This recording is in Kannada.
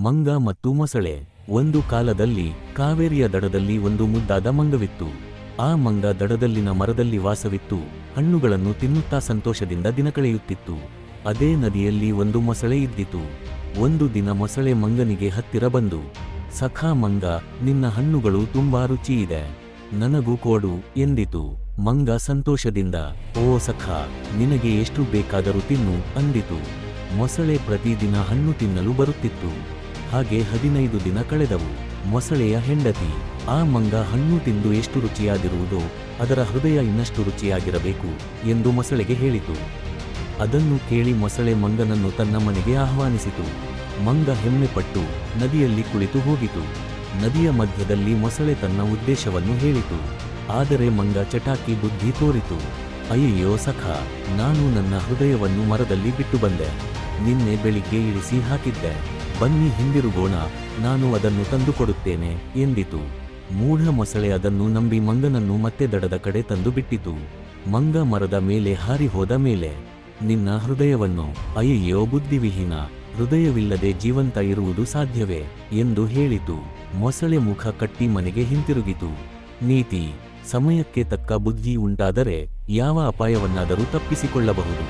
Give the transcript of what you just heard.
ಮಂಗ ಮತ್ತು ಮೊಸಳೆ. ಒಂದು ಕಾಲದಲ್ಲಿ ಕಾವೇರಿಯ ದಡದಲ್ಲಿ ಒಂದು ಮುದ್ದಾದ ಮಂಗವಿತ್ತು. ಆ ಮಂಗ ದಡದಲ್ಲಿನ ಮರದಲ್ಲಿ ವಾಸವಿತ್ತು ಹಣ್ಣುಗಳನ್ನು ತಿನ್ನುತ್ತಾ ಸಂತೋಷದಿಂದ ದಿನ ಕಳೆಯುತ್ತಿತ್ತು. ಅದೇ ನದಿಯಲ್ಲಿ ಒಂದು ಮೊಸಳೆ ಇದ್ದಿತು. ಒಂದು ದಿನ ಮೊಸಳೆ ಮಂಗನಿಗೆ ಹತ್ತಿರ ಬಂದು, ಸಖಾ ಮಂಗ, ನಿನ್ನ ಹಣ್ಣುಗಳು ತುಂಬಾ ರುಚಿಯಿದೆ, ನನಗೂ ಕೊಡು ಎಂದಿತು. ಮಂಗ ಸಂತೋಷದಿಂದ, ಓ ಸಖಾ, ನಿನಗೆ ಎಷ್ಟು ಬೇಕಾದರೂ ತಿನ್ನು ಅಂದಿತು. ಮೊಸಳೆ ಪ್ರತಿದಿನ ಹಣ್ಣು ತಿನ್ನಲು ಬರುತ್ತಿತ್ತು. ಹಾಗೆ 15 ದಿನ ಕಳೆದವು. ಮೊಸಳೆಯ ಹೆಂಡತಿ, ಆ ಮಂಗ ಹಣ್ಣು ತಿಂದು ಎಷ್ಟು ರುಚಿಯಾಗಿರುವುದೋ ಅದರ ಹೃದಯ ಇನ್ನಷ್ಟು ರುಚಿಯಾಗಿರಬೇಕು ಎಂದು ಮೊಸಳೆಗೆ ಹೇಳಿತು. ಅದನ್ನು ಕೇಳಿ ಮೊಸಳೆ ಮಂಗನನ್ನು ತನ್ನ ಮನೆಗೆ ಆಹ್ವಾನಿಸಿತು. ಮಂಗ ಹೆಮ್ಮೆಪಟ್ಟು ನದಿಯಲ್ಲಿ ಕುಳಿತು ಹೋಗಿತು. ನದಿಯ ಮಧ್ಯದಲ್ಲಿ ಮೊಸಳೆ ತನ್ನ ಉದ್ದೇಶವನ್ನು ಹೇಳಿತು. ಆದರೆ ಮಂಗ ಚಟಾಕಿ ಬುದ್ಧಿ ತೋರಿತು. ಅಯ್ಯಯ್ಯೋ ಸಖಾ, ನಾನು ನನ್ನ ಹೃದಯವನ್ನು ಮರದಲ್ಲಿ ಬಿಟ್ಟು ಬಂದೆ. ನಿನ್ನೆ ಬೆಳಿಗ್ಗೆ ಇಳಿಸಿ ಹಾಕಿದ್ದೆ. ಬನ್ನಿ ಹಿಂದಿರುಗೋಣ, ನಾನು ಅದನ್ನು ತಂದುಕೊಡುತ್ತೇನೆ ಎಂದಿತು. ಮೂಢ ಮೊಸಳೆ ಅದನ್ನು ನಂಬಿ ಮಂಗನನ್ನು ಮತ್ತೆ ದಡದ ಕಡೆ ತಂದು ಬಿಟ್ಟಿತು. ಮಂಗ ಮರದ ಮೇಲೆ ಹಾರಿ ಹೋದ ಮೇಲೆ, ನಿನ್ನ ಹೃದಯವನ್ನು, ಅಯ್ಯಯ್ಯೋ ಬುದ್ಧಿವಿಹೀನ, ಹೃದಯವಿಲ್ಲದೆ ಜೀವಂತ ಇರುವುದು ಸಾಧ್ಯವೇ ಎಂದು ಹೇಳಿತು. ಮೊಸಳೆ ಮುಖ ಕಟ್ಟಿ ಮನೆಗೆ ಹಿಂತಿರುಗಿತು. ನೀತಿ: ಸಮಯಕ್ಕೆ ತಕ್ಕ ಬುದ್ಧಿ ಉಂಟಾದರೆ ಯಾವ ಅಪಾಯವನ್ನಾದರೂ ತಪ್ಪಿಸಿಕೊಳ್ಳಬಹುದು.